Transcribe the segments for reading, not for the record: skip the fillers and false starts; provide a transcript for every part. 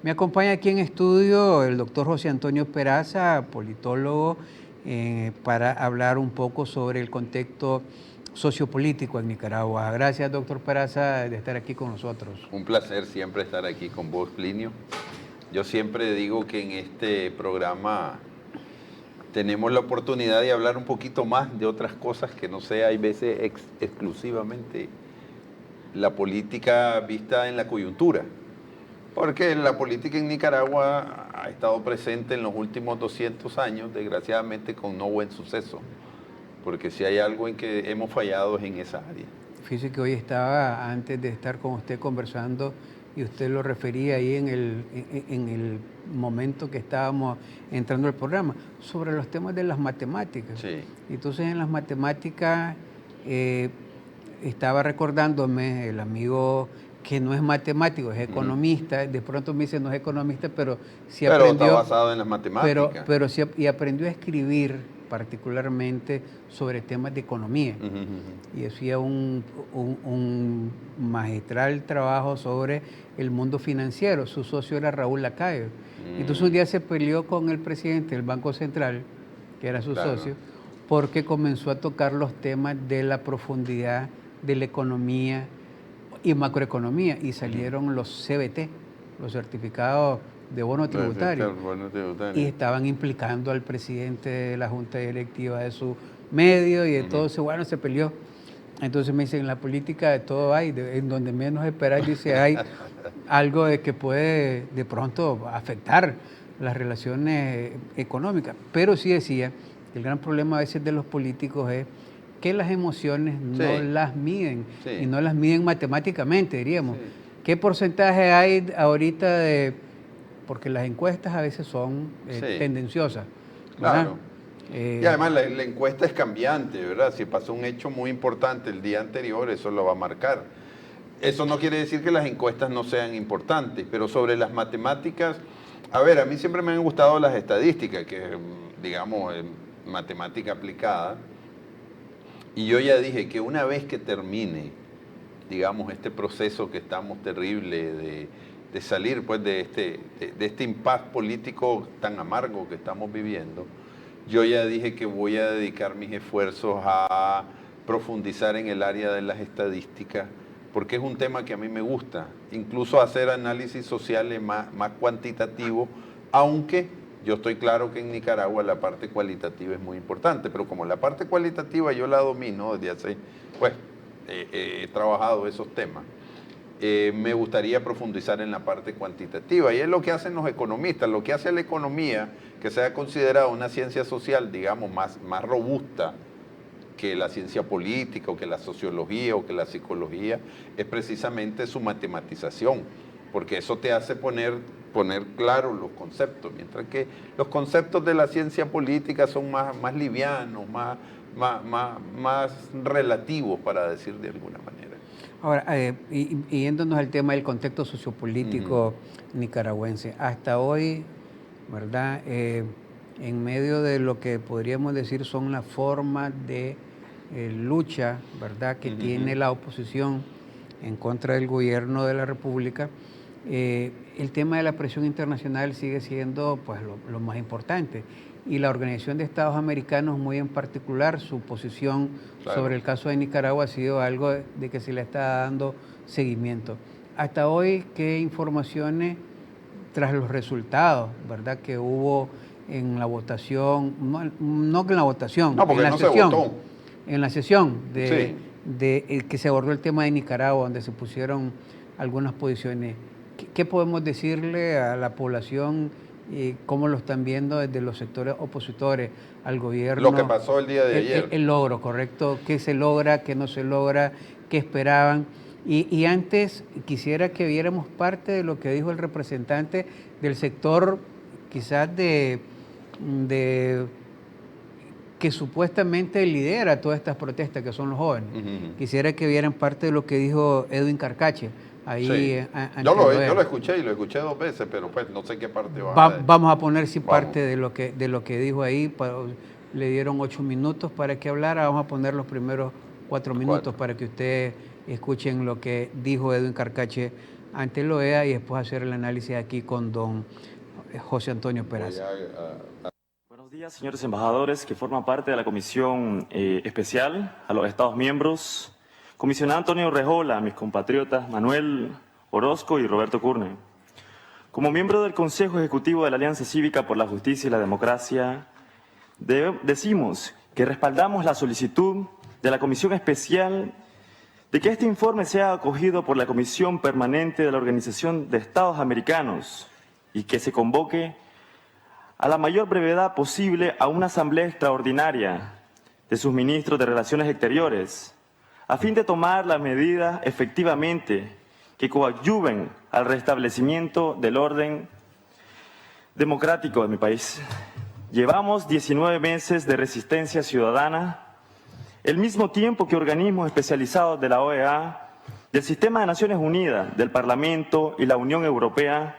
Me acompaña aquí en estudio el doctor José Antonio Peraza, politólogo, para hablar un poco sobre el contexto sociopolítico en Nicaragua. Gracias, doctor Peraza, de estar aquí con nosotros. Un placer siempre estar aquí con vos, Plinio. Yo siempre digo que en este programa tenemos la oportunidad de hablar un poquito más de otras cosas que no sea, hay veces, exclusivamente la política vista en la coyuntura. Porque la política en Nicaragua ha estado presente en los últimos 200 años, desgraciadamente con no buen suceso. Porque si hay algo en que hemos fallado es en esa área. Fíjese que hoy estaba, antes de estar con usted conversando, y usted lo refería ahí en el momento que estábamos entrando al programa, sobre los temas de las matemáticas. Sí. Entonces, en las matemáticas, estaba recordándome el amigo que no es matemático, es economista, de pronto me dice no es economista, pero sí aprendió. Está basado en las matemáticas. Pero sí, y aprendió a escribir particularmente sobre temas de economía. Y hacía un magistral trabajo sobre el mundo financiero. Su socio era Raúl Lacayo. Entonces un día se peleó con el presidente del Banco Central, que era su socio, porque comenzó a tocar los temas de la profundidad de la economía y macroeconomía, y salieron los CBT, los certificados de bono tributario, y estaban implicando al presidente de la junta directiva de su medio, y entonces, bueno, se peleó. Entonces me dicen, en la política de todo hay, en donde menos esperar, dice, hay algo de que puede de pronto afectar las relaciones económicas. Pero sí decía, el gran problema a veces de los políticos es que las emociones no las miden, y no las miden matemáticamente, diríamos. ¿Qué porcentaje hay ahorita de...? Porque las encuestas a veces son tendenciosas. Claro. Y además la encuesta es cambiante, ¿verdad? Si pasó un hecho muy importante el día anterior, eso lo va a marcar. Eso no quiere decir que las encuestas no sean importantes, pero sobre las matemáticas, a ver, a mí siempre me han gustado las estadísticas, que digamos, matemática aplicada. Y yo ya dije que una vez que termine, digamos, este proceso que estamos terrible de salir pues de este impas político tan amargo que estamos viviendo, yo ya dije que voy a dedicar mis esfuerzos a profundizar en el área de las estadísticas, porque es un tema que a mí me gusta, incluso hacer análisis sociales más cuantitativo, aunque yo estoy claro que en Nicaragua la parte cualitativa es muy importante, pero como la parte cualitativa yo la domino desde hace, pues, he trabajado esos temas, me gustaría profundizar en la parte cuantitativa, y es lo que hacen los economistas. Lo que hace la economía, que sea considerada una ciencia social, digamos, más robusta que la ciencia política, o que la sociología, o que la psicología, es precisamente su matematización, porque eso te hace poner claro los conceptos, mientras que los conceptos de la ciencia política son más livianos, más relativos, para decir de alguna manera. Ahora, y yéndonos al tema del contexto sociopolítico nicaragüense, hasta hoy, ¿verdad? En medio de lo que podríamos decir son las formas de lucha, ¿verdad?, que tiene la oposición en contra del gobierno de la República, el tema de la presión internacional sigue siendo pues lo más importante. Y la Organización de Estados Americanos, muy en particular, su posición sobre el caso de Nicaragua ha sido algo de que se le está dando seguimiento. Hasta hoy, ¿qué informaciones tras los resultados, verdad, que hubo en la votación, no en la votación, en la sesión, en la sesión de que se abordó el tema de Nicaragua, donde se pusieron algunas posiciones? ¿Qué podemos decirle a la población y cómo lo están viendo desde los sectores opositores al gobierno? Lo que pasó el día de ayer. El logro, correcto. ¿Qué se logra, qué no se logra, qué esperaban? Y antes quisiera que viéramos parte de lo que dijo el representante del sector, quizás de que supuestamente lidera todas estas protestas, que son los jóvenes. Quisiera que vieran parte de lo que dijo Edwin Carcache. Ahí, yo lo escuché, y lo escuché 2 veces, pero pues no sé qué parte va. Vamos a poner parte de lo que dijo ahí. Le dieron 8 minutos para que hablara. Vamos a poner los primeros 4 minutos para que ustedes escuchen lo que dijo Edwin Carcache ante la OEA y después hacer el análisis aquí con don José Antonio Peraza. Buenos días, señores embajadores que forman parte de la comisión especial, a los Estados miembros, comisionado Antonio Rejola, mis compatriotas Manuel Orozco y Roberto Curne. Como miembro del Consejo Ejecutivo de la Alianza Cívica por la Justicia y la Democracia, decimos que respaldamos la solicitud de la Comisión Especial de que este informe sea acogido por la Comisión Permanente de la Organización de Estados Americanos y que se convoque a la mayor brevedad posible a una asamblea extraordinaria de sus ministros de Relaciones Exteriores, a fin de tomar las medidas efectivamente que coadyuven al restablecimiento del orden democrático de mi país. Llevamos 19 meses de resistencia ciudadana, el mismo tiempo que organismos especializados de la OEA, del Sistema de Naciones Unidas, del Parlamento y la Unión Europea,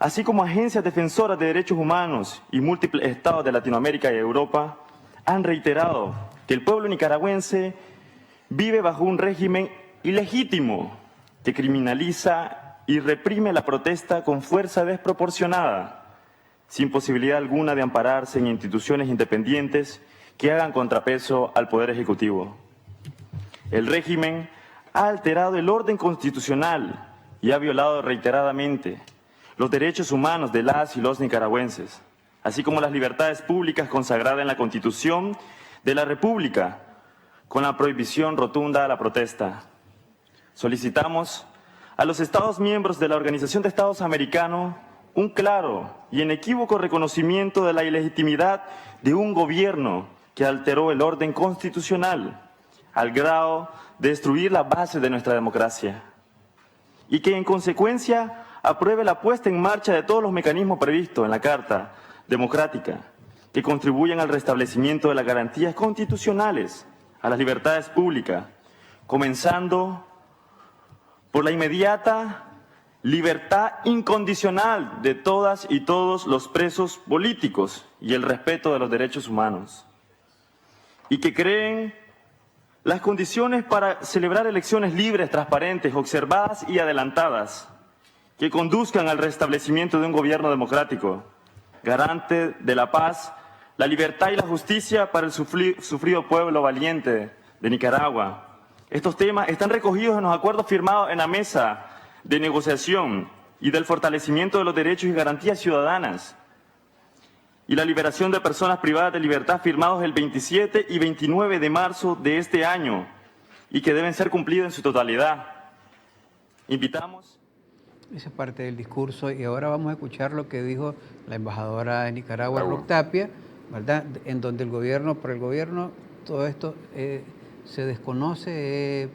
así como agencias defensoras de derechos humanos y múltiples estados de Latinoamérica y Europa, han reiterado que el pueblo nicaragüense vive bajo un régimen ilegítimo que criminaliza y reprime la protesta con fuerza desproporcionada, sin posibilidad alguna de ampararse en instituciones independientes que hagan contrapeso al Poder Ejecutivo. El régimen ha alterado el orden constitucional y ha violado reiteradamente los derechos humanos de las y los nicaragüenses, así como las libertades públicas consagradas en la Constitución de la República, con la prohibición rotunda a la protesta. Solicitamos a los Estados miembros de la Organización de Estados Americanos un claro y inequívoco reconocimiento de la ilegitimidad de un gobierno que alteró el orden constitucional al grado de destruir la base de nuestra democracia y que en consecuencia apruebe la puesta en marcha de todos los mecanismos previstos en la Carta Democrática que contribuyan al restablecimiento de las garantías constitucionales a las libertades públicas, comenzando por la inmediata libertad incondicional de todas y todos los presos políticos y el respeto de los derechos humanos. Y que creen las condiciones para celebrar elecciones libres, transparentes, observadas y adelantadas, que conduzcan al restablecimiento de un gobierno democrático, garante de la paz, la libertad y la justicia para el sufrido pueblo valiente de Nicaragua. Estos temas están recogidos en los acuerdos firmados en la mesa de negociación y del fortalecimiento de los derechos y garantías ciudadanas y la liberación de personas privadas de libertad firmados el 27 y 29 de marzo de este año y que deben ser cumplidos en su totalidad. Invitamos. Esa es parte del discurso y ahora vamos a escuchar lo que dijo la embajadora de Nicaragua, Ruth Tapia, ¿verdad? En donde el gobierno, por el gobierno, todo esto se desconoce,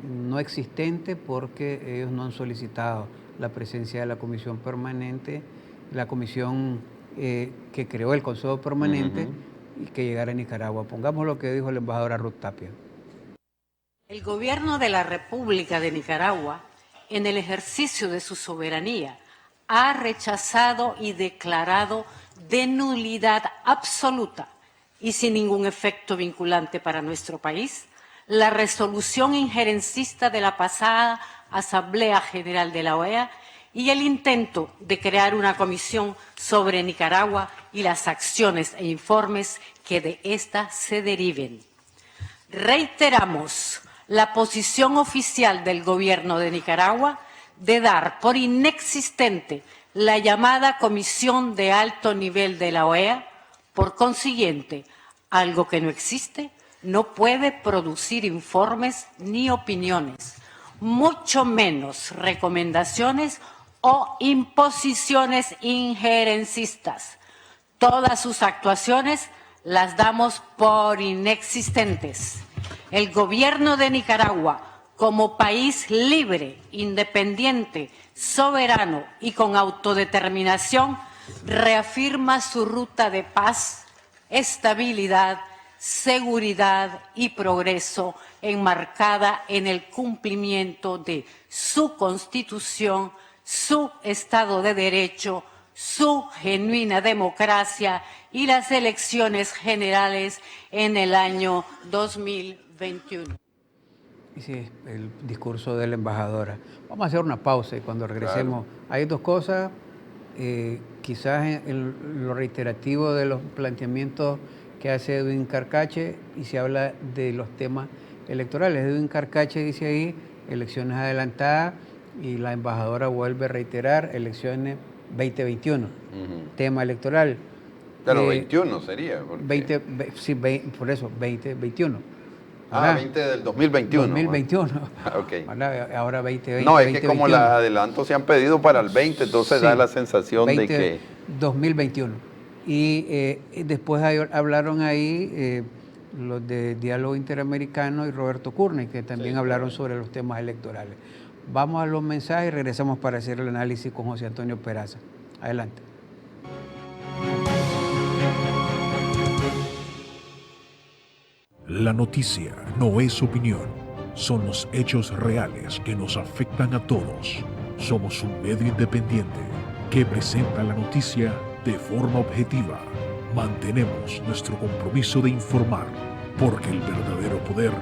no existente porque ellos no han solicitado la presencia de la comisión permanente, la comisión que creó el Consejo Permanente y que llegara a Nicaragua. Pongamos lo que dijo la embajadora Ruth Tapia. El gobierno de la República de Nicaragua, en el ejercicio de su soberanía, ha rechazado y declarado de nulidad absoluta y sin ningún efecto vinculante para nuestro país la resolución injerencista de la pasada Asamblea General de la OEA y el intento de crear una comisión sobre Nicaragua y las acciones e informes que de ésta se deriven. Reiteramos la posición oficial del Gobierno de Nicaragua de dar por inexistente la llamada Comisión de Alto Nivel de la OEA. Por consiguiente, algo que no existe no puede producir informes ni opiniones, mucho menos recomendaciones o imposiciones injerencistas. Todas sus actuaciones las damos por inexistentes. El gobierno de Nicaragua, como país libre, independiente, soberano y con autodeterminación, reafirma su ruta de paz, estabilidad, seguridad y progreso enmarcada en el cumplimiento de su Constitución, su Estado de Derecho, su genuina democracia y las elecciones generales en el año 2021. Sí, el discurso de la embajadora. Vamos a hacer una pausa y cuando regresemos, hay dos cosas, quizás en lo reiterativo de los planteamientos que hace Edwin Carcache y se habla de los temas electorales. Edwin Carcache dice ahí, elecciones adelantadas, y la embajadora vuelve a reiterar, elecciones 2021, tema electoral. Claro, 21 sería. Porque... por eso, 2021. 20 del 2021. 2021. Okay. Ahora 2020. No, es que como los adelantos se han pedido para el 20, entonces da la sensación de que... 2021. Y después hablaron ahí los de Diálogo Interamericano y Roberto Curne, que también hablaron sobre los temas electorales. Vamos a los mensajes y regresamos para hacer el análisis con José Antonio Peraza. Adelante. La noticia no es opinión, son los hechos reales que nos afectan a todos. Somos un medio independiente que presenta la noticia de forma objetiva. Mantenemos nuestro compromiso de informar, porque el verdadero poder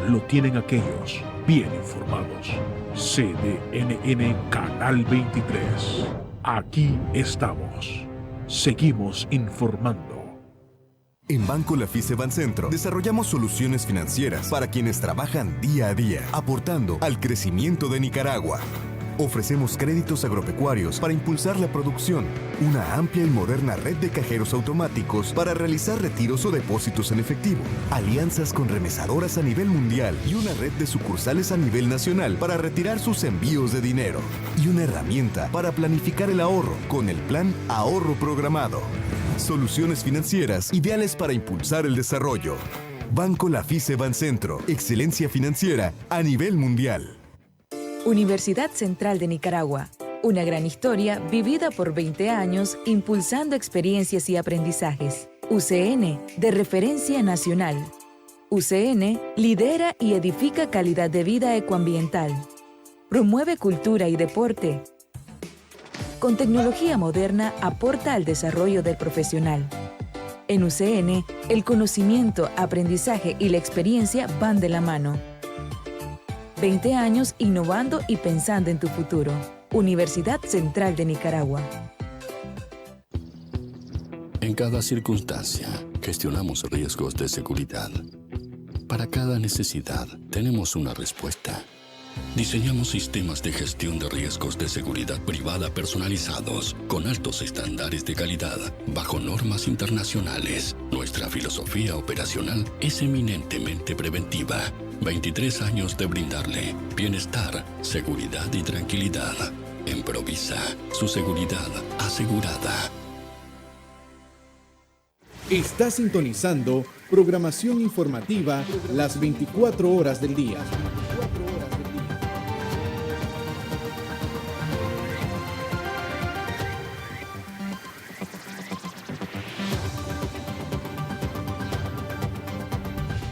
lo tienen aquellos bien informados. CDNN Canal 23. Aquí estamos. Seguimos informando. En Banco Lafice Bancentro desarrollamos soluciones financieras para quienes trabajan día a día, aportando al crecimiento de Nicaragua. Ofrecemos créditos agropecuarios para impulsar la producción, una amplia y moderna red de cajeros automáticos para realizar retiros o depósitos en efectivo, alianzas con remesadoras a nivel mundial y una red de sucursales a nivel nacional para retirar sus envíos de dinero, y una herramienta para planificar el ahorro con el plan Ahorro Programado. Soluciones financieras ideales para impulsar el desarrollo. Banco Lafice Bancentro, excelencia financiera a nivel mundial. Universidad Central de Nicaragua. Una gran historia vivida por 20 años, impulsando experiencias y aprendizajes. UCN, de referencia nacional. UCN lidera y edifica calidad de vida ecoambiental. Promueve cultura y deporte. Con tecnología moderna aporta al desarrollo del profesional. En UCN, el conocimiento, aprendizaje y la experiencia van de la mano. 20 años innovando y pensando en tu futuro. Universidad Central de Nicaragua. En cada circunstancia, gestionamos riesgos de seguridad. Para cada necesidad, tenemos una respuesta. Diseñamos sistemas de gestión de riesgos de seguridad privada personalizados, con altos estándares de calidad, bajo normas internacionales. Nuestra filosofía operacional es eminentemente preventiva. 23 años de brindarle bienestar, seguridad y tranquilidad. En Provisa, su seguridad asegurada. Está sintonizando programación informativa las 24 horas del día.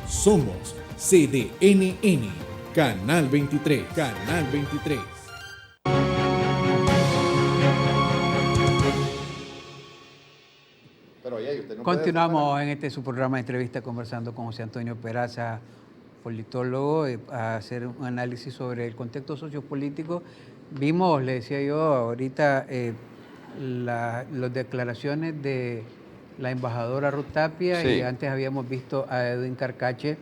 Somos CDNN, Canal 23, Canal 23. Continuamos en su programa de entrevista conversando con José Antonio Peraza, politólogo, a hacer un análisis sobre el contexto sociopolítico. Vimos, le decía yo ahorita, las declaraciones de la embajadora Ruth Tapia, y antes habíamos visto a Edwin Carcache,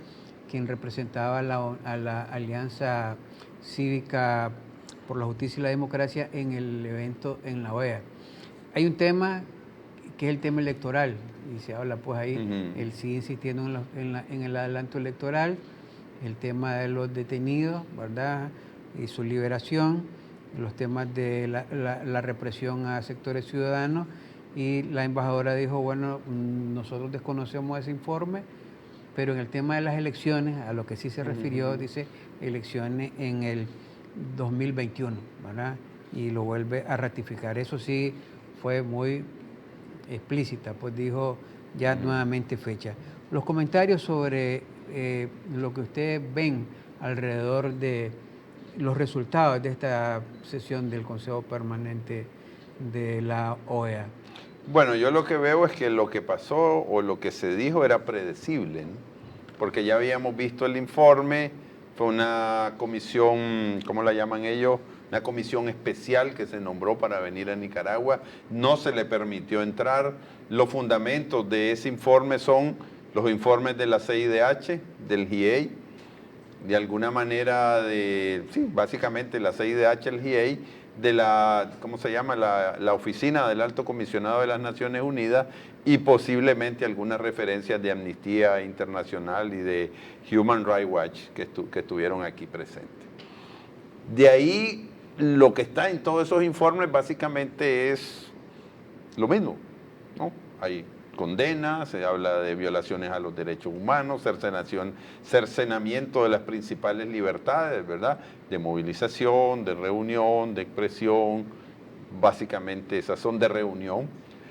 quien representaba a la Alianza Cívica por la Justicia y la Democracia en el evento en la OEA. Hay un tema que es el tema electoral, y se habla pues ahí, él sigue insistiendo en el adelanto electoral, el tema de los detenidos, ¿verdad?, y su liberación, los temas de la represión a sectores ciudadanos, y la embajadora dijo, bueno, nosotros desconocemos ese informe, pero en el tema de las elecciones, a lo que sí se refirió, dice, elecciones en el 2021, ¿verdad?, y lo vuelve a ratificar. Eso sí fue muy explícita, pues dijo ya nuevamente fecha. Los comentarios sobre lo que ustedes ven alrededor de los resultados de esta sesión del Consejo Permanente de la OEA. Bueno, yo lo que veo es que lo que pasó o lo que se dijo era predecible, ¿no? Porque ya habíamos visto el informe, Fue una comisión, ¿cómo la llaman ellos? Una comisión especial que se nombró para venir a Nicaragua. No se le permitió entrar. Los fundamentos de ese informe son los informes de la CIDH, del GIEI, de alguna manera básicamente la CIDH, el GIEI, de la, ¿cómo se llama? La Oficina del Alto Comisionado de las Naciones Unidas y posiblemente algunas referencias de Amnistía Internacional y de Human Rights Watch que estuvieron aquí presentes. De ahí, lo que está en todos esos informes básicamente es lo mismo, ¿no? Hay condenas, se habla de violaciones a los derechos humanos, cercenamiento de las principales libertades, ¿verdad? De movilización, de reunión, de expresión, básicamente esas son de reunión.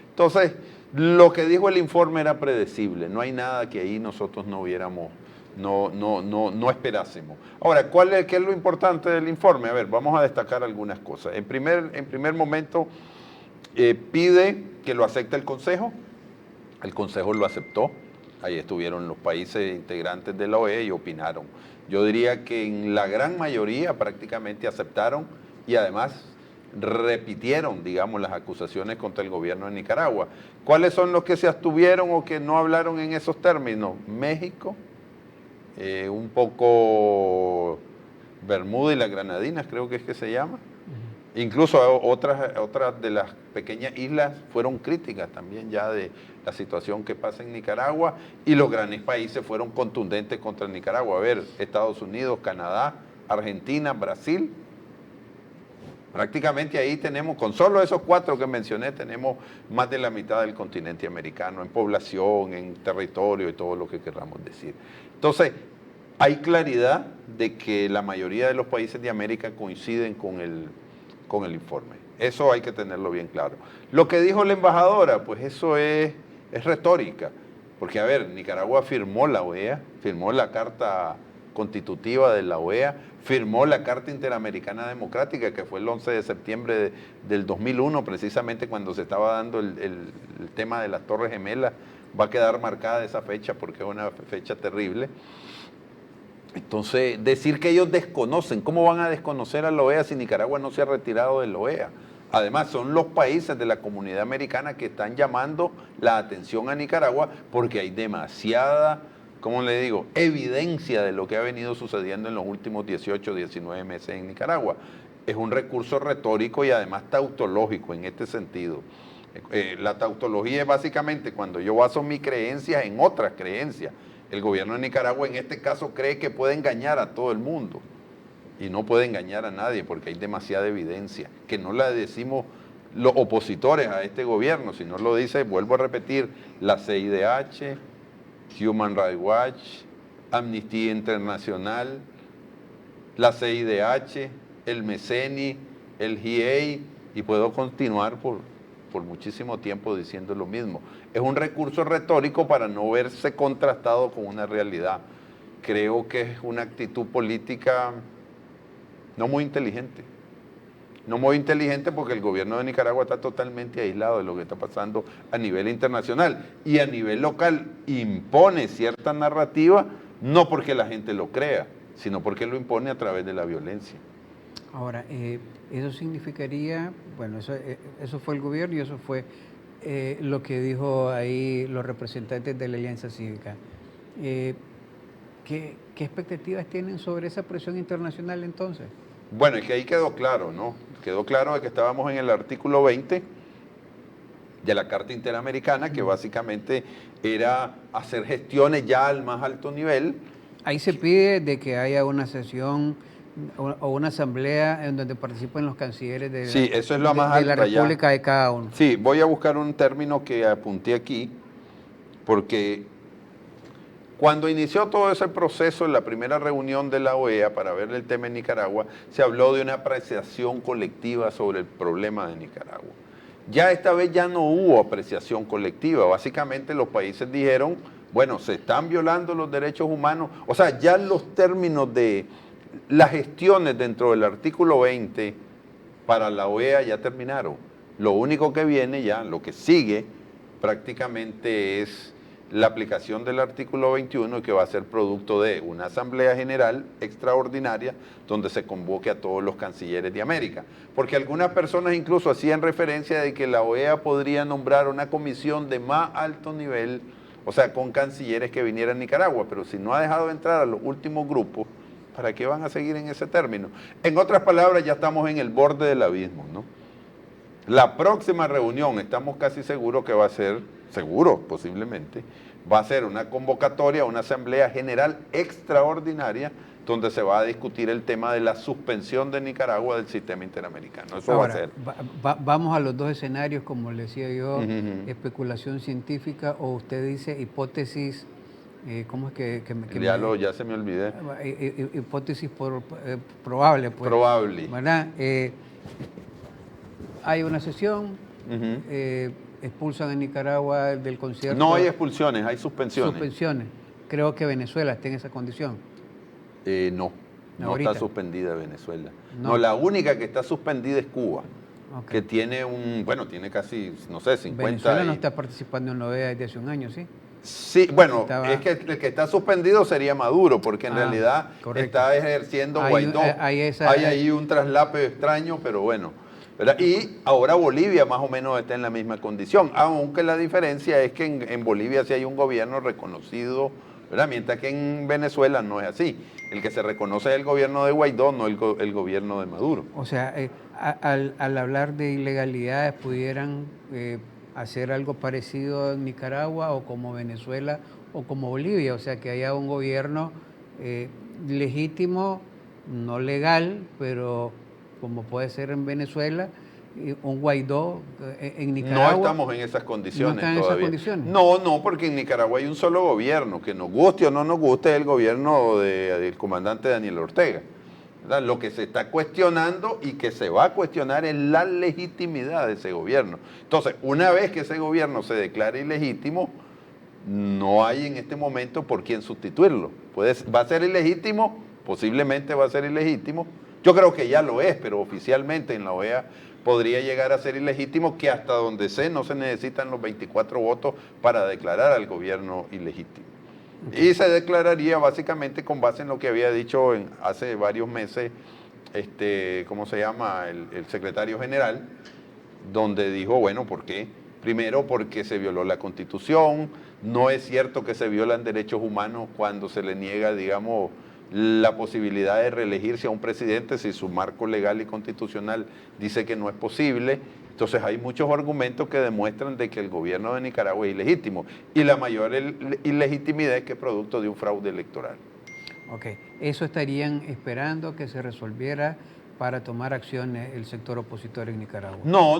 Entonces, lo que dijo el informe era predecible, no hay nada que ahí nosotros no viéramos, no esperásemos. Ahora, ¿qué es lo importante del informe? A ver, vamos a destacar algunas cosas. En primer momento, pide que lo acepte el Consejo. El Consejo lo aceptó, ahí estuvieron los países integrantes de la OEA y opinaron. Yo diría que en la gran mayoría prácticamente aceptaron y además repitieron, digamos, las acusaciones contra el gobierno de Nicaragua. ¿Cuáles son los que se abstuvieron o que no hablaron en esos términos? México, un poco Bermuda y las Granadinas, creo que es que se llama. Incluso otras de las pequeñas islas fueron críticas también ya de la situación que pasa en Nicaragua y los grandes países fueron contundentes contra Nicaragua. A ver, Estados Unidos, Canadá, Argentina, Brasil. Prácticamente ahí tenemos, con solo esos 4 que mencioné, tenemos más de la mitad del continente americano en población, en territorio y todo lo que queramos decir. Entonces, hay claridad de que la mayoría de los países de América coinciden con el informe. Eso hay que tenerlo bien claro. Lo que dijo la embajadora, pues eso es retórica, porque a ver, Nicaragua firmó la OEA, firmó la Carta Constitutiva de la OEA, firmó la Carta Interamericana Democrática, que fue el 11 de septiembre del 2001, precisamente cuando se estaba dando el tema de las Torres Gemelas. Va a quedar marcada esa fecha porque es una fecha terrible. Entonces, decir que ellos desconocen, ¿cómo van a desconocer a la OEA si Nicaragua no se ha retirado de la OEA? Además, son los países de la comunidad americana que están llamando la atención a Nicaragua porque hay demasiada, ¿cómo le digo?, evidencia de lo que ha venido sucediendo en los últimos 18, 19 meses en Nicaragua. Es un recurso retórico y además tautológico en este sentido. La tautología es básicamente cuando yo baso mis creencias en otras creencias. El gobierno de Nicaragua en este caso cree que puede engañar a todo el mundo y no puede engañar a nadie porque hay demasiada evidencia, que no la decimos los opositores a este gobierno, sino lo dice, vuelvo a repetir, la CIDH, Human Rights Watch, Amnistía Internacional, la CIDH, el MECENI, el GIEI, y puedo continuar por muchísimo tiempo diciendo lo mismo. Es un recurso retórico para no verse contrastado con una realidad. Creo que es una actitud política no muy inteligente. No muy inteligente porque el gobierno de Nicaragua está totalmente aislado de lo que está pasando a nivel internacional y a nivel local impone cierta narrativa, no porque la gente lo crea, sino porque lo impone a través de la violencia. Ahora, eso significaría, bueno, eso fue el gobierno y eso fue lo que dijo ahí los representantes de la Alianza Cívica. ¿Qué expectativas tienen sobre esa presión internacional entonces? Bueno, es que ahí quedó claro, ¿no? Quedó claro de que estábamos en el artículo 20 de la Carta Interamericana, que básicamente era hacer gestiones ya al más alto nivel. Ahí se pide de que haya una sesión o una asamblea en donde participen los cancilleres de, sí, eso es lo más de la República de cada uno. Sí, voy a buscar un término que apunté aquí, porque cuando inició todo ese proceso en la primera reunión de la OEA para ver el tema en Nicaragua, se habló de una apreciación colectiva sobre el problema de Nicaragua. Ya esta vez ya no hubo apreciación colectiva, básicamente los países dijeron, bueno, se están violando los derechos humanos, o sea, ya los términos de las gestiones dentro del artículo 20 para la OEA ya terminaron. Lo único que viene ya, lo que sigue prácticamente es la aplicación del artículo 21 y que va a ser producto de una Asamblea General extraordinaria donde se convoque a todos los cancilleres de América. Porque algunas personas incluso hacían referencia de que la OEA podría nombrar una comisión de más alto nivel, o sea, con cancilleres que vinieran a Nicaragua, pero si no ha dejado entrar a los últimos grupos, ¿para qué van a seguir en ese término? En otras palabras, ya estamos en el borde del abismo, ¿no? La próxima reunión, estamos casi seguros que va a ser, seguro posiblemente, va a ser una convocatoria, una asamblea general extraordinaria donde se va a discutir el tema de la suspensión de Nicaragua del sistema interamericano. Eso ahora, va a ser. Vamos a los dos escenarios, como le decía yo, especulación científica o usted dice hipótesis, ¿cómo es que ya se me olvidé. Hipótesis probable. Pues, probable. ¿Verdad? Hay una sesión, expulsan a Nicaragua del concierto. No hay expulsiones, hay suspensiones. Suspensiones. Creo que Venezuela está en esa condición. No está suspendida Venezuela. No. No, la única que está suspendida es Cuba, que tiene tiene casi, no sé, 50... Venezuela no está participando en la OEA desde hace un año, ¿sí? Sí, bueno, es que el que está suspendido sería Maduro, porque en realidad está ejerciendo Guaidó. Hay ahí un traslape extraño, pero bueno, ¿verdad? Y ahora Bolivia más o menos está en la misma condición, aunque la diferencia es que en Bolivia sí hay un gobierno reconocido, ¿verdad? Mientras que en Venezuela no es así. El que se reconoce es el gobierno de Guaidó, no el gobierno de Maduro. O sea, al hablar de ilegalidades, ¿pudieran hacer algo parecido en Nicaragua o como Venezuela o como Bolivia? O sea, que haya un gobierno legítimo, no legal, pero como puede ser en Venezuela, un Guaidó en Nicaragua. No estamos en esas condiciones ¿No están en todavía. esas condiciones? No, porque en Nicaragua hay un solo gobierno, que nos guste o no nos guste, es el gobierno del comandante Daniel Ortega, ¿verdad? Lo que se está cuestionando y que se va a cuestionar es la legitimidad de ese gobierno. Entonces, una vez que ese gobierno se declare ilegítimo, no hay en este momento por quién sustituirlo. Va a ser ilegítimo, posiblemente va a ser ilegítimo. Yo creo que ya lo es, pero oficialmente en la OEA podría llegar a ser ilegítimo, que hasta donde sé no se necesitan los 24 votos para declarar al gobierno ilegítimo. Y se declararía básicamente con base en lo que había dicho hace varios meses, ¿cómo se llama? El secretario general, donde dijo, bueno, ¿por qué? Primero, porque se violó la Constitución, no es cierto que se violan derechos humanos cuando se le niega, digamos, la posibilidad de reelegirse a un presidente si su marco legal y constitucional dice que no es posible. Entonces hay muchos argumentos que demuestran de que el gobierno de Nicaragua es ilegítimo y la mayor ilegitimidad es que es producto de un fraude electoral. Ok, ¿eso estarían esperando que se resolviera para tomar acciones el sector opositor en Nicaragua? No,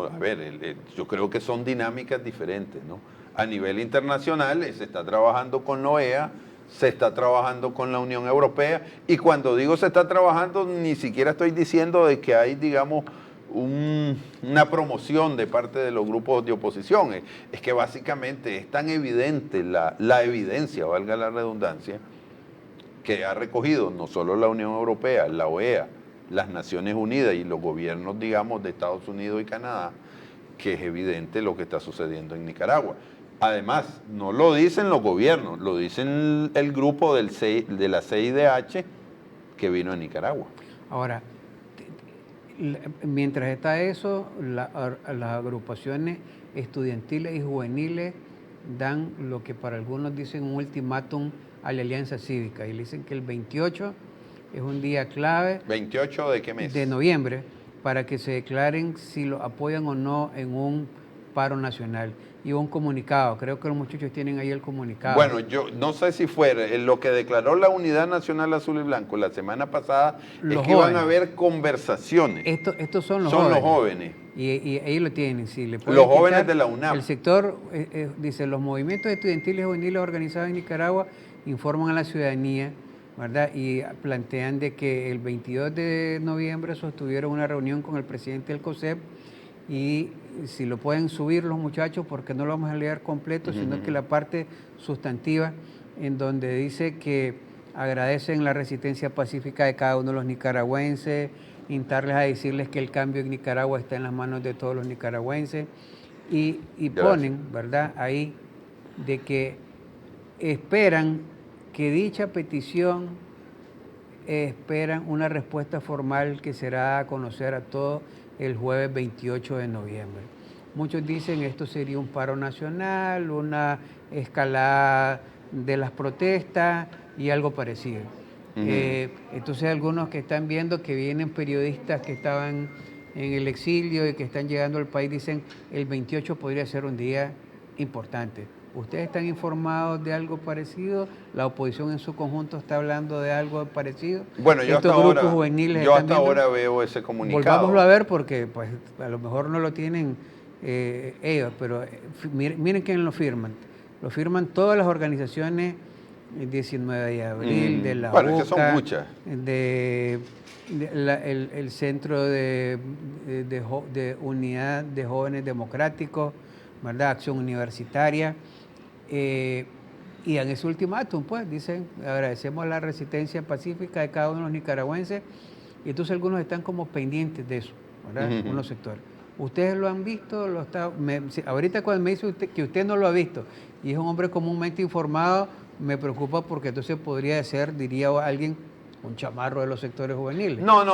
a ver, yo creo que son dinámicas diferentes, ¿no? A nivel internacional se está trabajando con la OEA, se está trabajando con la Unión Europea, y cuando digo se está trabajando, ni siquiera estoy diciendo de que hay, digamos, una promoción de parte de los grupos de oposición. Es que básicamente es tan evidente la evidencia, valga la redundancia, que ha recogido no solo la Unión Europea, la OEA, las Naciones Unidas y los gobiernos, digamos, de Estados Unidos y Canadá, que es evidente lo que está sucediendo en Nicaragua. Además, no lo dicen los gobiernos, lo dicen el grupo de la CIDH que vino a Nicaragua. Ahora, mientras está eso, las agrupaciones estudiantiles y juveniles dan lo que para algunos dicen un ultimátum a la Alianza Cívica, y le dicen que el 28 es un día clave. ¿28 de qué mes? De noviembre, para que se declaren si lo apoyan o no en un paro nacional. Y un comunicado, creo que los muchachos tienen ahí el comunicado. Bueno, yo no sé si fue lo que declaró la Unidad Nacional Azul y Blanco la semana pasada, es que iban a haber conversaciones. Estos son los jóvenes. Y ahí lo tienen, sí. Los jóvenes de la UNAM. El sector, dice, los movimientos estudiantiles y juveniles organizados en Nicaragua informan a la ciudadanía, ¿verdad? Y plantean de que el 22 de noviembre sostuvieron una reunión con el presidente del COSEP, y si lo pueden subir los muchachos, porque no lo vamos a leer completo, sino que la parte sustantiva, en donde dice que agradecen la resistencia pacífica de cada uno de los nicaragüenses, instarles a decirles que el cambio en Nicaragua está en las manos de todos los nicaragüenses, y ponen, ¿verdad?, ahí de que esperan que dicha petición, esperan una respuesta formal que será a conocer a todos el jueves 28 de noviembre. Muchos dicen esto sería un paro nacional, una escalada de las protestas y algo parecido. Entonces algunos que están viendo que vienen periodistas que estaban en el exilio y que están llegando al país dicen el 28 podría ser un día importante. ¿Ustedes están informados de algo parecido? ¿La oposición en su conjunto está hablando de algo parecido? Bueno, yo hasta ahora veo ese comunicado. Volvámoslo a ver porque pues a lo mejor no lo tienen ellos, pero miren quién lo firman. Lo firman todas las organizaciones, el 19 de abril, de la bueno, UCA, que son muchas. El Centro de Unidad de Jóvenes Democráticos, ¿verdad? Acción Universitaria. Y en ese ultimátum, pues, dicen, agradecemos la resistencia pacífica de cada uno de los nicaragüenses, y entonces algunos están como pendientes de eso, ¿verdad? Unos sectores. ¿Ustedes lo han visto? Ahorita cuando me dice usted que usted no lo ha visto, y es un hombre comúnmente informado, me preocupa porque entonces podría ser, diría alguien, un chamarro de los sectores juveniles. No,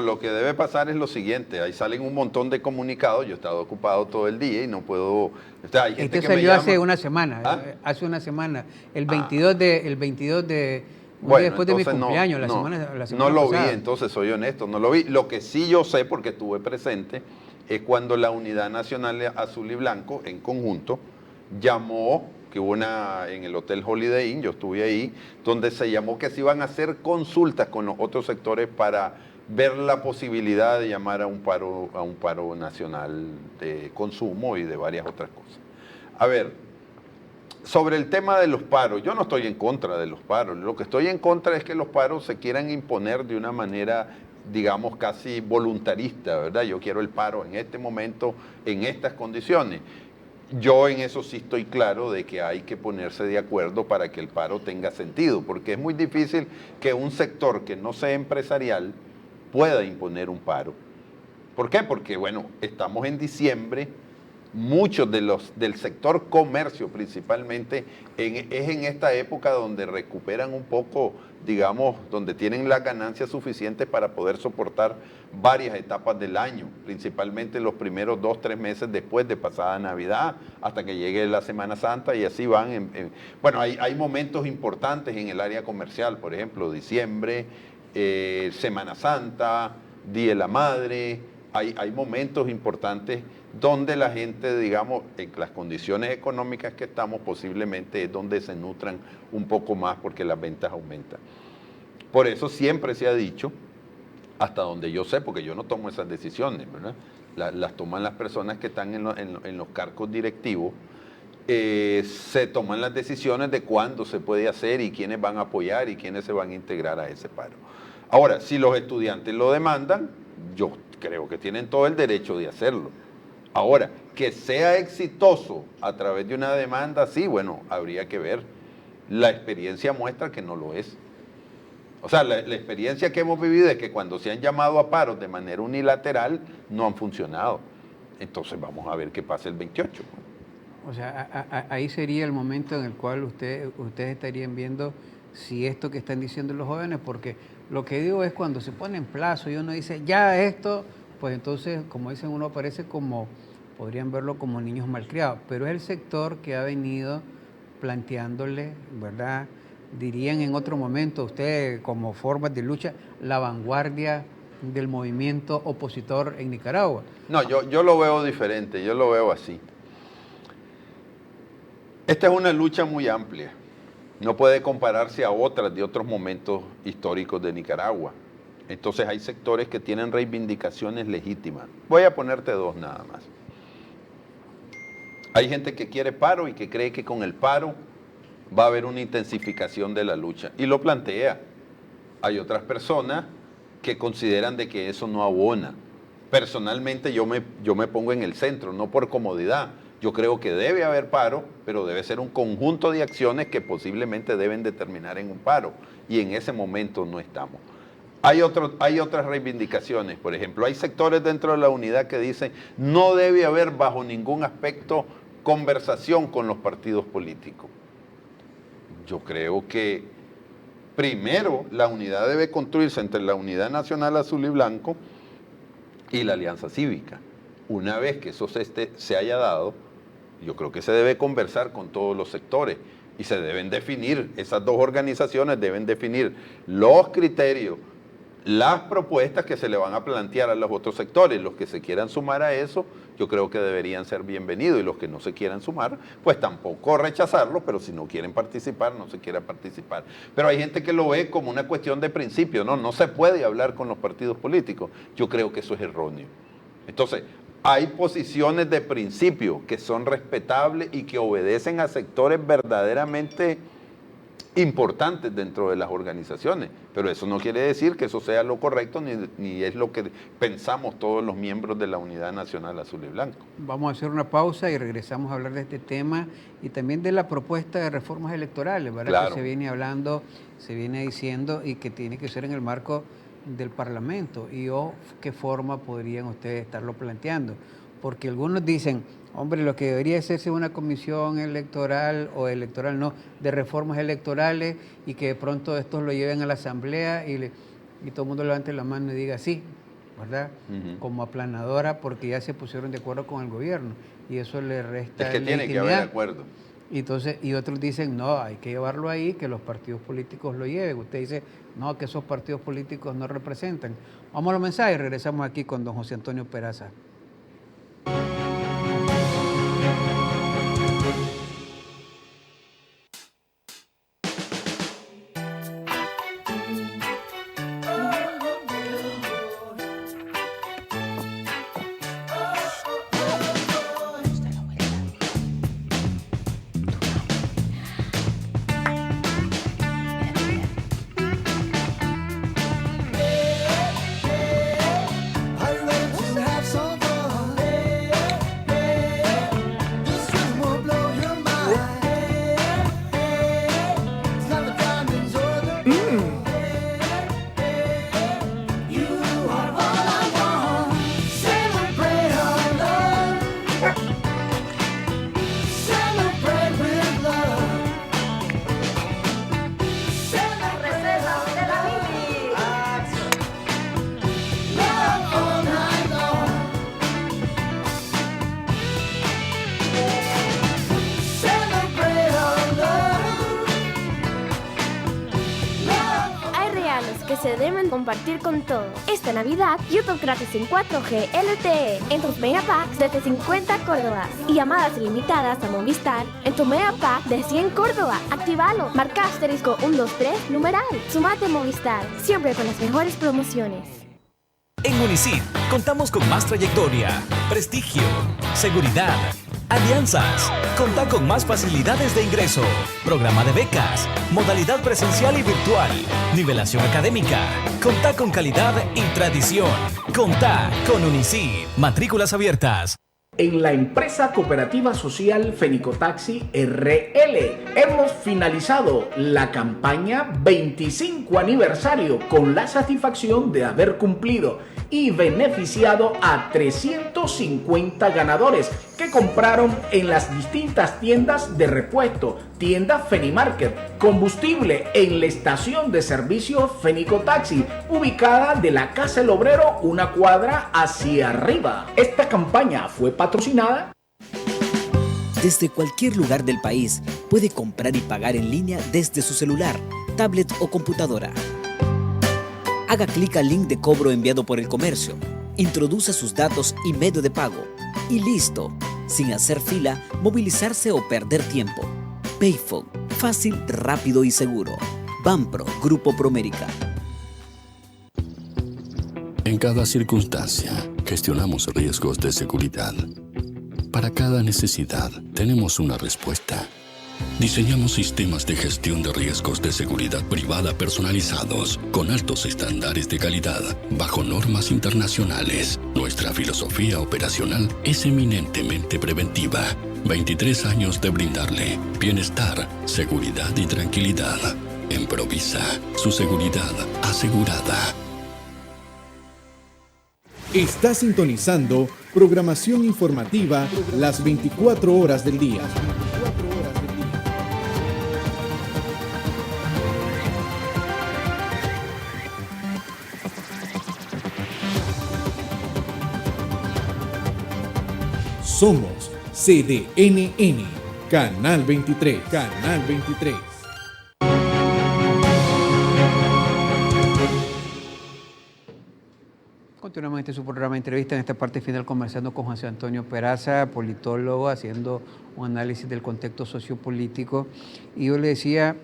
lo que debe pasar es lo siguiente, ahí salen un montón de comunicados, yo he estado ocupado todo el día y no puedo... hay gente que salió me llama. hace una semana, hace una semana, el 22 de bueno, después de mi cumpleaños, la semana no lo pasada. vi, entonces soy honesto, no lo vi. Lo que sí yo sé, porque estuve presente, es cuando la Unidad Nacional Azul y Blanco, en conjunto, llamó, que hubo en el Hotel Holiday Inn, yo estuve ahí, donde se llamó que se iban a hacer consultas con los otros sectores para ver la posibilidad de llamar a un paro nacional de consumo y de varias otras cosas. A ver, sobre el tema de los paros, yo no estoy en contra de los paros, lo que estoy en contra es que los paros se quieran imponer de una manera, digamos, casi voluntarista, ¿verdad? Yo quiero el paro en este momento, en estas condiciones. Yo en eso sí estoy claro de que hay que ponerse de acuerdo para que el paro tenga sentido, porque es muy difícil que un sector que no sea empresarial pueda imponer un paro. ¿Por qué? Porque, bueno, estamos en diciembre, muchos del sector comercio principalmente, es en esta época donde recuperan un poco, digamos, donde tienen las ganancias suficientes para poder soportar varias etapas del año, principalmente los primeros 2-3 meses después de pasada Navidad, hasta que llegue la Semana Santa, y así van. Bueno, hay momentos importantes en el área comercial, por ejemplo, diciembre, Semana Santa, Día de la Madre, hay momentos importantes donde la gente, digamos, en las condiciones económicas que estamos, posiblemente es donde se nutran un poco más porque las ventas aumentan. Por eso siempre se ha dicho, hasta donde yo sé, porque yo no tomo esas decisiones, ¿verdad? Las toman las personas que están en los cargos directivos, se toman las decisiones de cuándo se puede hacer y quiénes van a apoyar y quiénes se van a integrar a ese paro. Ahora, si los estudiantes lo demandan, yo creo que tienen todo el derecho de hacerlo. Ahora, que sea exitoso a través de una demanda, sí, bueno, habría que ver. La experiencia muestra que no lo es. O sea, la experiencia que hemos vivido es que cuando se han llamado a paros de manera unilateral, no han funcionado. Entonces vamos a ver qué pasa el 28. O sea, ahí sería el momento en el cual ustedes estarían viendo si esto que están diciendo los jóvenes, porque lo que digo es cuando se pone en plazo y uno dice, ya esto, pues entonces, como dicen, uno parece como, podrían verlo como niños malcriados, pero es el sector que ha venido planteándole, ¿verdad? Dirían en otro momento, ustedes como formas de lucha, la vanguardia del movimiento opositor en Nicaragua. No, yo lo veo diferente, yo lo veo así. Esta es una lucha muy amplia, no puede compararse a otras de otros momentos históricos de Nicaragua. Entonces hay sectores que tienen reivindicaciones legítimas. Voy a ponerte dos nada más. Hay gente que quiere paro y que cree que con el paro va a haber una intensificación de la lucha, y lo plantea. Hay otras personas que consideran de que eso no abona. Personalmente yo me pongo en el centro, no por comodidad. Yo creo que debe haber paro, pero debe ser un conjunto de acciones que posiblemente deben determinar en un paro, y en ese momento no estamos. Hay otras reivindicaciones, por ejemplo, hay sectores dentro de la unidad que dicen no debe haber bajo ningún aspecto conversación con los partidos políticos. Yo creo que primero la unidad debe construirse entre la Unidad Nacional Azul y Blanco y la Alianza Cívica. Una vez que eso se haya dado, yo creo que se debe conversar con todos los sectores y se deben definir, esas dos organizaciones deben definir los criterios, las propuestas que se le van a plantear a los otros sectores. Los que se quieran sumar a eso, yo creo que deberían ser bienvenidos, y los que no se quieran sumar, pues tampoco rechazarlo, pero si no quieren participar, no se quiera participar. Pero hay gente que lo ve como una cuestión de principio, no se puede hablar con los partidos políticos. Yo creo que eso es erróneo. Entonces, hay posiciones de principio que son respetables y que obedecen a sectores verdaderamente importantes dentro de las organizaciones, pero eso no quiere decir que eso sea lo correcto ni es lo que pensamos todos los miembros de la Unidad Nacional Azul y Blanco. Vamos a hacer una pausa y regresamos a hablar de este tema y también de la propuesta de reformas electorales, ¿verdad? Claro. Que se viene hablando, se viene diciendo y que tiene que ser en el marco del Parlamento, y qué forma podrían ustedes estarlo planteando, porque algunos dicen, hombre, lo que debería hacerse es una comisión electoral o electoral no, de reformas electorales, y que de pronto estos lo lleven a la asamblea y todo el mundo levante la mano y diga sí, ¿verdad? Como aplanadora, porque ya se pusieron de acuerdo con el gobierno y eso le resta. Es que tiene que haber acuerdo. Entonces, y otros dicen, no, hay que llevarlo ahí, que los partidos políticos lo lleven. Usted dice, no, que esos partidos políticos no representan. Vamos a los mensajes y regresamos aquí con don José Antonio Peraza. Se deben compartir con todos. Esta Navidad, YouTube gratis en 4G LTE en tus Mega Packs desde 50 Córdobas y llamadas ilimitadas a Movistar en tu Mega Pack de 100 Córdoba. Actívalo, marca asterisco 123 numeral. Sumate Movistar, siempre con las mejores promociones. En Unicid contamos con más trayectoria, prestigio, seguridad, alianzas. Contá con más facilidades de ingreso, programa de becas, modalidad presencial y virtual, nivelación académica. Contá con calidad y tradición. Contá con Unicid. Matrículas abiertas. En la empresa cooperativa social Fenicotaxi RL hemos finalizado la campaña 25 aniversario con la satisfacción de haber cumplido y beneficiado a 350 ganadores que compraron en las distintas tiendas de repuesto, tienda Fenimarket, combustible en la estación de servicio Fenicotaxi, ubicada de la Casa del Obrero una cuadra hacia arriba. Esta campaña fue patrocinada. Desde cualquier lugar del país puede comprar y pagar en línea desde su celular, tablet o computadora. Haga clic al link de cobro enviado por el comercio, introduce sus datos y medio de pago y listo, sin hacer fila, movilizarse o perder tiempo. Payphone, fácil, rápido y seguro. Banpro, Grupo Promérica. En cada circunstancia, gestionamos riesgos de seguridad. Para cada necesidad, tenemos una respuesta. Diseñamos sistemas de gestión de riesgos de seguridad privada personalizados, con altos estándares de calidad, bajo normas internacionales. Nuestra filosofía operacional es eminentemente preventiva. 23 años de brindarle bienestar, seguridad y tranquilidad. En Provisa, su seguridad asegurada. Está sintonizando programación informativa las 24 horas del día. Somos CDNN, Canal 23, Canal 23. Continuamente su programa de entrevista en esta parte final conversando con José Antonio Peraza, politólogo, haciendo un análisis del contexto sociopolítico. Y yo le decía,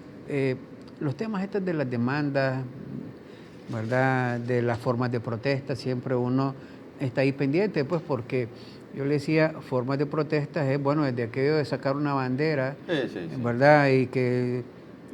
los temas estos de las demandas, ¿verdad?, de las formas de protesta, siempre uno está ahí pendiente, pues porque yo le decía, formas de protesta es, bueno, desde aquello de sacar una bandera, ¿verdad?, y que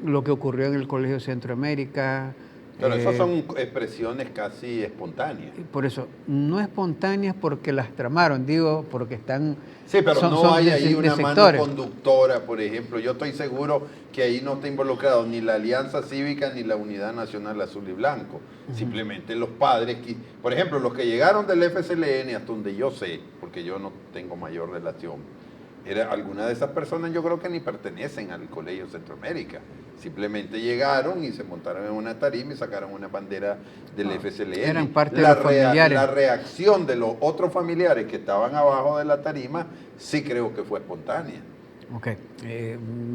lo que ocurrió en el Colegio Centroamérica. Pero esas son expresiones casi espontáneas. Por eso, no espontáneas porque las tramaron, digo, porque están... Sí, pero no hay ahí una mano conductora, por ejemplo. Yo estoy seguro que ahí no está involucrado ni la Alianza Cívica ni la Unidad Nacional Azul y Blanco. Simplemente los padres, por ejemplo, los que llegaron del FSLN, hasta donde yo sé, porque yo no tengo mayor relación, algunas de esas personas yo creo que ni pertenecen al Colegio Centroamérica. Simplemente llegaron y se montaron en una tarima y sacaron una bandera del FSLN. Eran parte de los familiares. La reacción de los otros familiares que estaban abajo de la tarima sí creo que fue espontánea. Ok,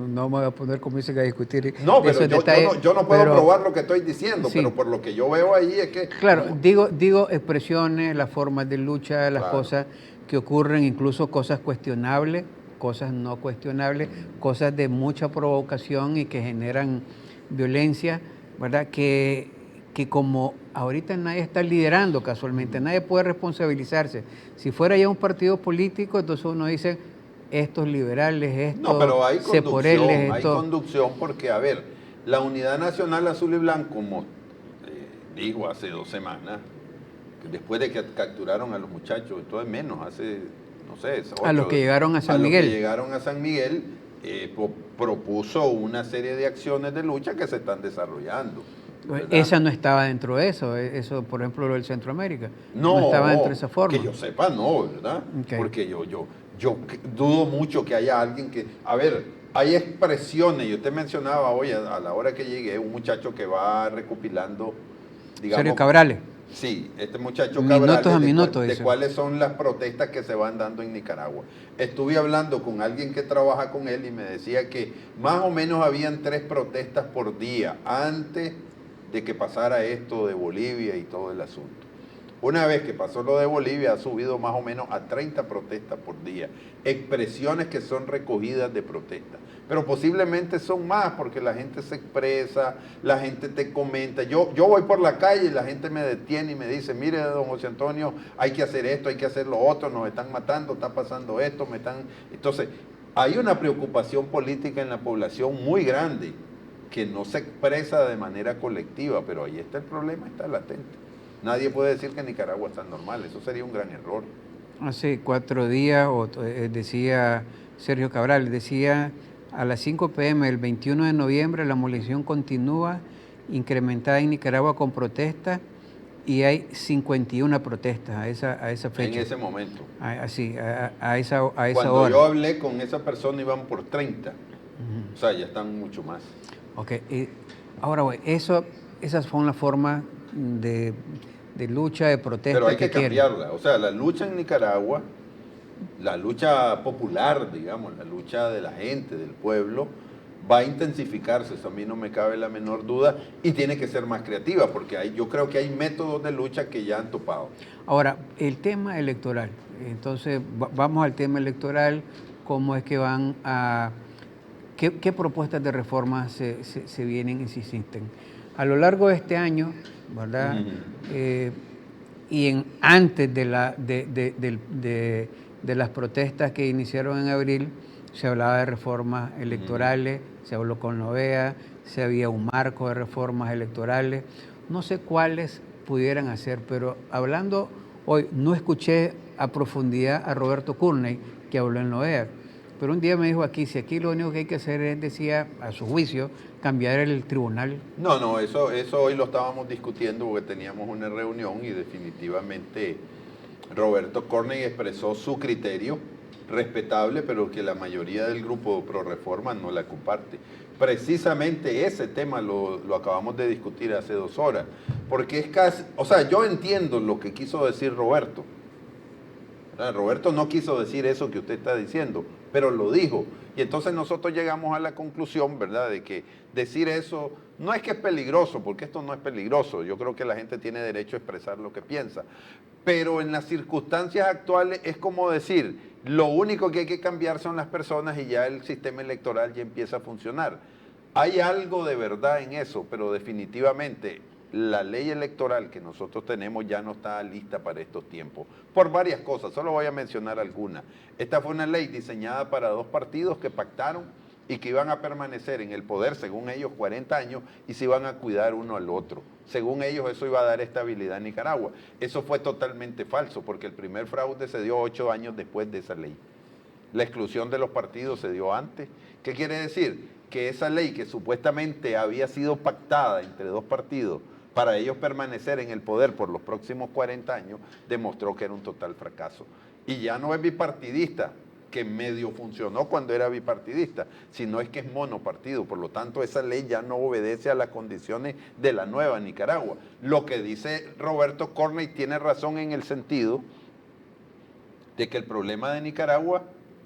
no me voy a poner como dicen a discutir. No, pero yo no puedo probar lo que estoy diciendo, sí, pero por lo que yo veo ahí es que... Claro, digo expresiones, las formas de lucha, las cosas que ocurren, incluso cosas cuestionables, cosas no cuestionables, cosas de mucha provocación y que generan violencia, ¿verdad? Que como ahorita nadie está liderando casualmente, nadie puede responsabilizarse. Si fuera ya un partido político, entonces uno dice, estos liberales, estos no, pero hay seporeles, hay conducción porque, a ver, la Unidad Nacional Azul y Blanco, como dijo hace 2 semanas, después de que capturaron a los muchachos, esto es menos, hace... no sé, a los que llegaron a San Miguel. A los que llegaron a San Miguel, propuso una serie de acciones de lucha que se están desarrollando. ¿Verdad? Esa no estaba dentro de eso, por ejemplo, lo del Centroamérica. No estaba dentro de esa forma. Que yo sepa, no, ¿verdad? Okay. Porque yo dudo mucho que haya alguien que... A ver, hay expresiones, y usted mencionaba hoy, a la hora que llegué, un muchacho que va recopilando, digamos... Sergio Cabrales. Sí, este muchacho Cabrales, de cuáles son las protestas que se van dando en Nicaragua. Estuve hablando con alguien que trabaja con él y me decía que más o menos habían 3 protestas por día antes de que pasara esto de Bolivia y todo el asunto. Una vez que pasó lo de Bolivia, ha subido más o menos a 30 protestas por día. Expresiones que son recogidas de protesta. Pero posiblemente son más porque la gente se expresa, la gente te comenta. Yo voy por la calle y la gente me detiene y me dice, mire, don José Antonio, hay que hacer esto, hay que hacer lo otro, nos están matando, está pasando esto, me están... Entonces, hay una preocupación política en la población muy grande que no se expresa de manera colectiva, pero ahí está el problema, está latente. Nadie puede decir que Nicaragua está normal, eso sería un gran error. Hace 4 días, decía Sergio Cabral, decía a las 5 p.m. del 21 de noviembre la movilización continúa incrementada en Nicaragua con protestas y hay 51 protestas a esa fecha. En ese momento. Así, a esa hora. Cuando yo hablé con esa persona iban por 30, o sea, ya están mucho más. Ok, ahora, esas son las formas de lucha, de protesta. Pero hay que cambiarla. O sea, la lucha en Nicaragua, la lucha popular, digamos, la lucha de la gente, del pueblo, va a intensificarse, eso a mí no me cabe la menor duda, y tiene que ser más creativa, porque yo creo que hay métodos de lucha que ya han topado. Ahora, el tema electoral. Entonces, vamos al tema electoral, ¿cómo es que van a... ¿Qué propuestas de reforma se vienen y se insisten? A lo largo de este año, ¿verdad? Y antes de las protestas que iniciaron en abril, se hablaba de reformas electorales, se habló con la OEA, se había un marco de reformas electorales. No sé cuáles pudieran hacer, pero hablando hoy, no escuché a profundidad a Roberto Courney, que habló en la OEA. Pero un día me dijo aquí, si aquí lo único que hay que hacer es, decía, a su juicio, cambiar el tribunal. No, eso hoy lo estábamos discutiendo porque teníamos una reunión y definitivamente Roberto Corney expresó su criterio, respetable, pero que la mayoría del grupo Pro Reforma no la comparte. Precisamente ese tema lo acabamos de discutir hace 2 horas, porque es casi, o sea, yo entiendo lo que quiso decir Roberto. Roberto no quiso decir eso que usted está diciendo, pero lo dijo. Y entonces nosotros llegamos a la conclusión, ¿verdad?, de que decir eso no es que es peligroso, porque esto no es peligroso. Yo creo que la gente tiene derecho a expresar lo que piensa. Pero en las circunstancias actuales es como decir, lo único que hay que cambiar son las personas y ya el sistema electoral ya empieza a funcionar. Hay algo de verdad en eso, pero definitivamente la ley electoral que nosotros tenemos ya no está lista para estos tiempos, por varias cosas, solo voy a mencionar algunas. Esta fue una ley diseñada para 2 partidos que pactaron y que iban a permanecer en el poder, según ellos, 40 años, y se iban a cuidar uno al otro. Según ellos, eso iba a dar estabilidad a Nicaragua. Eso fue totalmente falso, porque el primer fraude se dio 8 años después de esa ley. La exclusión de los partidos se dio antes. ¿Qué quiere decir? Que esa ley que supuestamente había sido pactada entre 2 partidos para ellos permanecer en el poder por los próximos 40 años, demostró que era un total fracaso. Y ya no es bipartidista, que medio funcionó cuando era bipartidista, sino es que es monopartido. Por lo tanto, esa ley ya no obedece a las condiciones de la nueva Nicaragua. Lo que dice Roberto Corney tiene razón en el sentido de que el problema de Nicaragua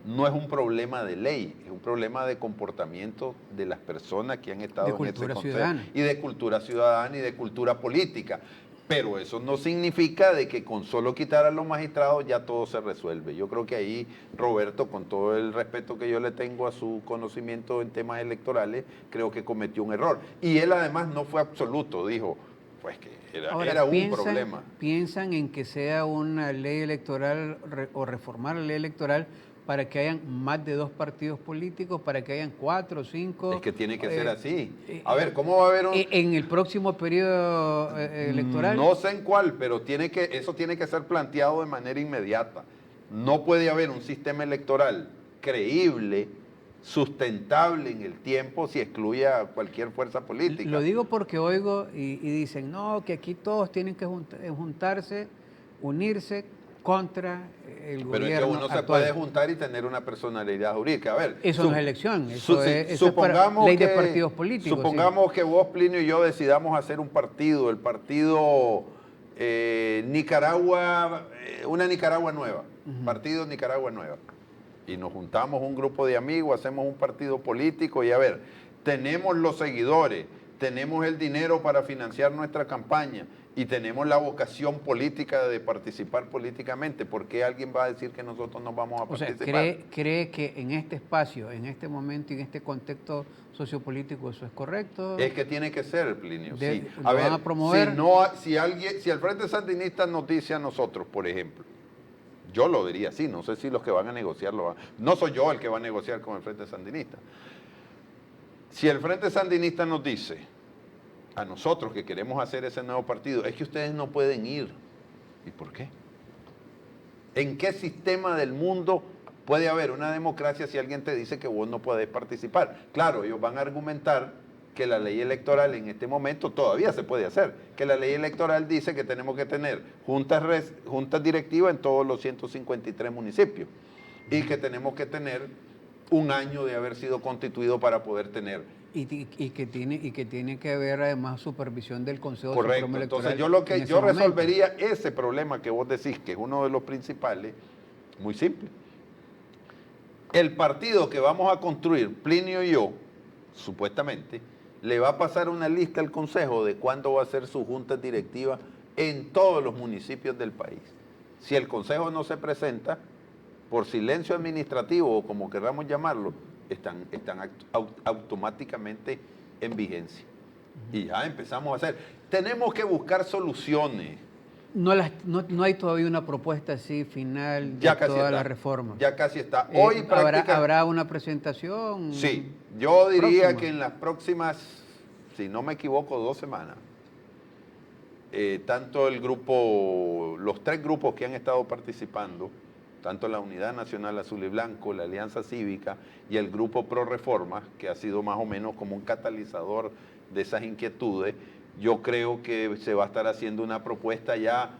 no es un problema de ley, es un problema de comportamiento de las personas que han estado en ese consejo, y de cultura ciudadana y de cultura política. Pero eso no significa de que con solo quitar a los magistrados ya todo se resuelve. Yo creo que ahí Roberto, con todo el respeto que yo le tengo a su conocimiento en temas electorales, creo que cometió un error. Y él además no fue absoluto, dijo, pues que era un problema. ¿Piensan en que sea una ley electoral o reformar la ley electoral para que hayan más de 2 partidos políticos, para que hayan 4 o 5? Es que tiene que ser así. A ver, ¿cómo va a haber un...? En el próximo periodo electoral. No sé en cuál, pero eso tiene que ser planteado de manera inmediata. No puede haber un sistema electoral creíble, sustentable en el tiempo, si excluye a cualquier fuerza política. Lo digo porque oigo y dicen, no, que aquí todos tienen que juntarse, unirse contra el gobierno. Pero es que uno se puede juntar y tener una personalidad jurídica. A ver, eso no es elección, eso es para ley de partidos políticos. Supongamos que vos, Plinio, y yo decidamos hacer un partido, el partido Nicaragua, una Nicaragua Nueva, Partido Nicaragua Nueva. Y nos juntamos un grupo de amigos, hacemos un partido político y a ver, tenemos los seguidores, tenemos el dinero para financiar nuestra campaña y tenemos la vocación política de participar políticamente. ¿Por qué alguien va a decir que nosotros no vamos a participar? O sea, ¿cree que en este espacio, en este momento y en este contexto sociopolítico eso es correcto? Es que tiene que ser, Plinio. Sí. A ver, van a promover... si el Frente Sandinista nos dice a nosotros, por ejemplo, yo lo diría así, no sé si los que van a negociar lo van. No soy yo el que va a negociar con el Frente Sandinista. Si el Frente Sandinista nos dice a nosotros que queremos hacer ese nuevo partido, es que ustedes no pueden ir. ¿Y por qué? ¿En qué sistema del mundo puede haber una democracia si alguien te dice que vos no podés participar? Claro, ellos van a argumentar que la ley electoral en este momento todavía se puede hacer, que la ley electoral dice que tenemos que tener juntas directivas en todos los 153 municipios y que tenemos que tener un año de haber sido constituido para poder tener. Y que tiene que haber además supervisión del Consejo Supremo Electoral. Entonces yo resolvería ese problema que vos decís, que es uno de los principales, muy simple. El partido que vamos a construir, Plinio y yo, supuestamente, le va a pasar una lista al Consejo de cuándo va a ser su junta directiva en todos los municipios del país. Si el Consejo no se presenta, por silencio administrativo o como queramos llamarlo, están automáticamente en vigencia. Y ya empezamos a hacer. Tenemos que buscar soluciones. No hay todavía una propuesta así final de toda la reforma. Ya casi está. Hoy ¿Habrá una presentación? Sí, yo diría que en las próximas, si no me equivoco, 2 semanas, tanto el grupo, los 3 grupos que han estado participando, tanto la Unidad Nacional Azul y Blanco, la Alianza Cívica y el Grupo Pro Reforma, que ha sido más o menos como un catalizador de esas inquietudes, yo creo que se va a estar haciendo una propuesta ya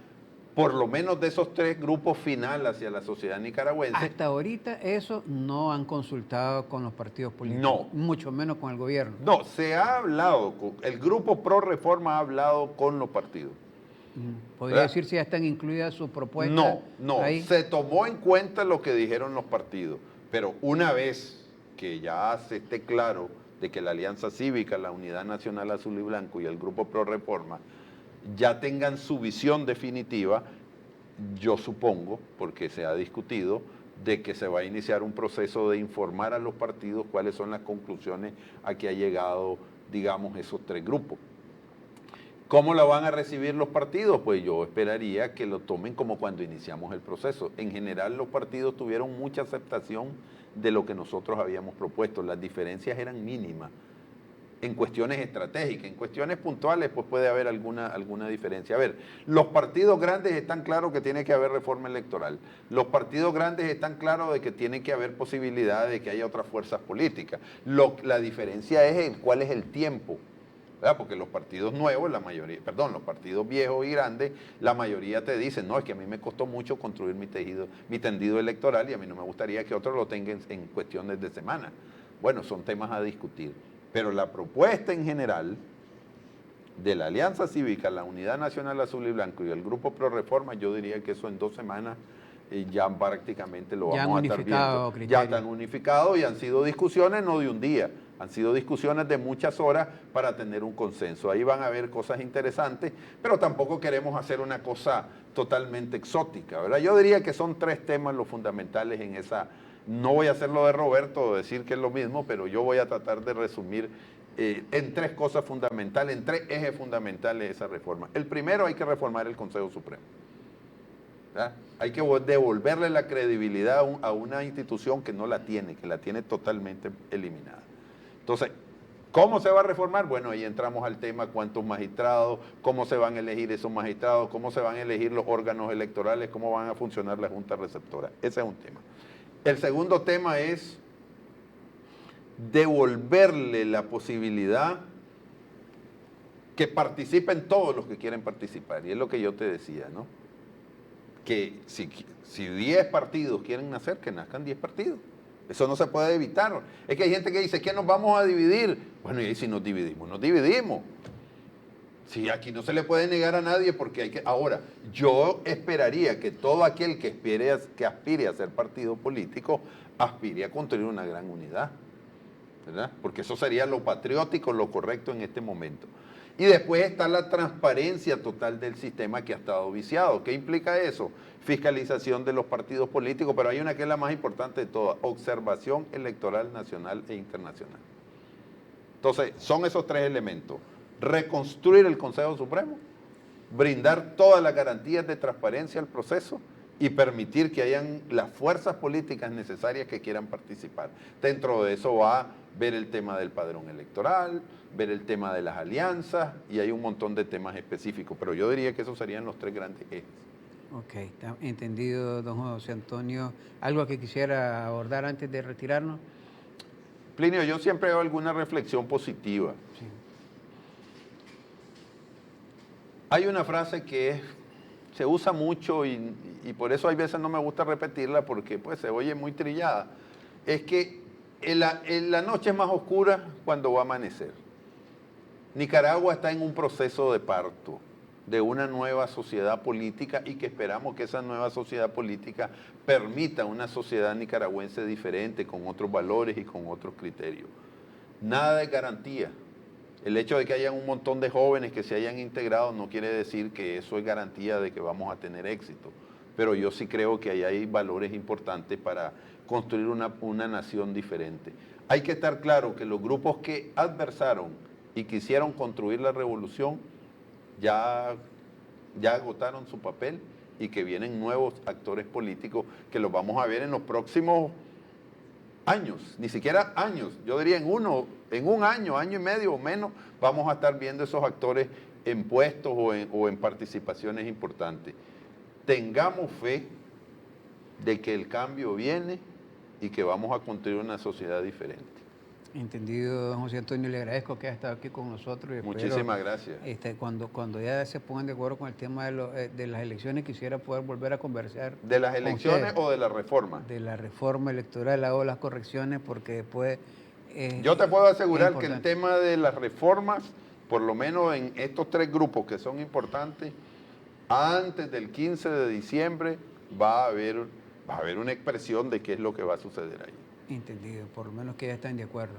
por lo menos de esos 3 grupos final hacia la sociedad nicaragüense. Hasta ahorita eso no han consultado con los partidos políticos, no, mucho menos con el gobierno. No, se ha hablado, el grupo Pro Reforma ha hablado con los partidos. ¿Podría decir si ya están incluidas sus propuestas? No, ahí se tomó en cuenta lo que dijeron los partidos, pero una vez que ya se esté claro de que la Alianza Cívica, la Unidad Nacional Azul y Blanco y el grupo Pro Reforma ya tengan su visión definitiva, yo supongo, porque se ha discutido, de que se va a iniciar un proceso de informar a los partidos cuáles son las conclusiones a que ha llegado, digamos, esos 3 grupos. ¿Cómo la van a recibir los partidos? Pues yo esperaría que lo tomen como cuando iniciamos el proceso. En general los partidos tuvieron mucha aceptación de lo que nosotros habíamos propuesto. Las diferencias eran mínimas en cuestiones estratégicas. En cuestiones puntuales pues puede haber alguna diferencia. A ver, los partidos grandes están claros que tiene que haber reforma electoral. Los partidos grandes están claros de que tiene que haber posibilidad de que haya otras fuerzas políticas. La diferencia es cuál es el tiempo. ¿Verdad? Porque los partidos nuevos, los partidos viejos y grandes, la mayoría te dicen, no, es que a mí me costó mucho construir mi tendido electoral y a mí no me gustaría que otros lo tengan en cuestiones de semana. Bueno, son temas a discutir. Pero la propuesta en general de la Alianza Cívica, la Unidad Nacional Azul y Blanco y el Grupo Pro Reforma, yo diría que eso en 2 semanas ya prácticamente lo vamos a estar viendo. Ya están unificados y han sido discusiones no de un día, han sido discusiones de muchas horas para tener un consenso. Ahí van a haber cosas interesantes, pero tampoco queremos hacer una cosa totalmente exótica, ¿verdad? Yo diría que son 3 temas los fundamentales en esa. No voy a hacer lo de Roberto, decir que es lo mismo, pero yo voy a tratar de resumir en 3 cosas fundamentales, en 3 ejes fundamentales de esa reforma. El primero, hay que reformar el Consejo Supremo. ¿Verdad? Hay que devolverle la credibilidad a una institución que no la tiene, que la tiene totalmente eliminada. Entonces, ¿cómo se va a reformar? Bueno, ahí entramos al tema cuántos magistrados, cómo se van a elegir esos magistrados, cómo se van a elegir los órganos electorales, cómo van a funcionar las juntas receptoras. Ese es un tema. El segundo tema es devolverle la posibilidad que participen todos los que quieren participar. Y es lo que yo te decía, ¿no? Que si 10 partidos quieren nacer, que nazcan 10 partidos. Eso no se puede evitar. Es que hay gente que dice que nos vamos a dividir. Bueno, y si nos dividimos, nos dividimos. Sí, aquí no se le puede negar a nadie porque hay que. Ahora, yo esperaría que todo aquel que aspire a ser partido político aspire a construir una gran unidad, ¿verdad? Porque eso sería lo patriótico, lo correcto en este momento. Y después está la transparencia total del sistema que ha estado viciado. ¿Qué implica eso? Fiscalización de los partidos políticos, pero hay una que es la más importante de todas: observación electoral nacional e internacional. Entonces, son esos 3 elementos. Reconstruir el Consejo Supremo, brindar todas las garantías de transparencia al proceso y permitir que hayan las fuerzas políticas necesarias que quieran participar. Dentro de eso va a ver el tema del padrón electoral, ver el tema de las alianzas y hay un montón de temas específicos, pero yo diría que esos serían los 3 grandes ejes. Ok, entendido, don José Antonio. ¿Algo que quisiera abordar antes de retirarnos? Plinio, yo siempre hago alguna reflexión positiva. Sí. Hay una frase que se usa mucho y por eso hay veces no me gusta repetirla porque pues se oye muy trillada. Es que la noche es más oscura cuando va a amanecer. Nicaragua está en un proceso de parto de una nueva sociedad política y que esperamos que esa nueva sociedad política permita una sociedad nicaragüense diferente, con otros valores y con otros criterios. Nada de garantía. El hecho de que haya un montón de jóvenes que se hayan integrado no quiere decir que eso es garantía de que vamos a tener éxito. Pero yo sí creo que ahí hay valores importantes para construir una nación diferente. Hay que estar claro que los grupos que adversaron y quisieron construir la revolución ya agotaron su papel y que vienen nuevos actores políticos que los vamos a ver en los próximos años, ni siquiera años, yo diría en un año, año y medio o menos, vamos a estar viendo esos actores en puestos o en participaciones importantes. Tengamos fe de que el cambio viene y que vamos a construir una sociedad diferente. Entendido, don José Antonio, le agradezco que haya estado aquí con nosotros. Muchísimas gracias. Cuando ya se pongan de acuerdo con el tema de las elecciones, quisiera poder volver a conversar. ¿De las elecciones o de la reforma? De la reforma electoral, hago las correcciones porque después... Yo te puedo asegurar que el tema de las reformas, por lo menos en estos 3 grupos que son importantes, antes del 15 de diciembre va a haber una expresión de qué es lo que va a suceder ahí. Entendido, por lo menos que ya están de acuerdo.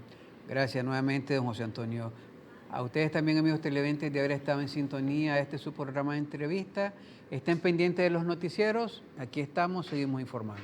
Gracias nuevamente, don José Antonio. A ustedes también, amigos televidentes, de haber estado en sintonía. Este es su programa de entrevista. Estén pendientes de los noticieros. Aquí estamos, seguimos informando.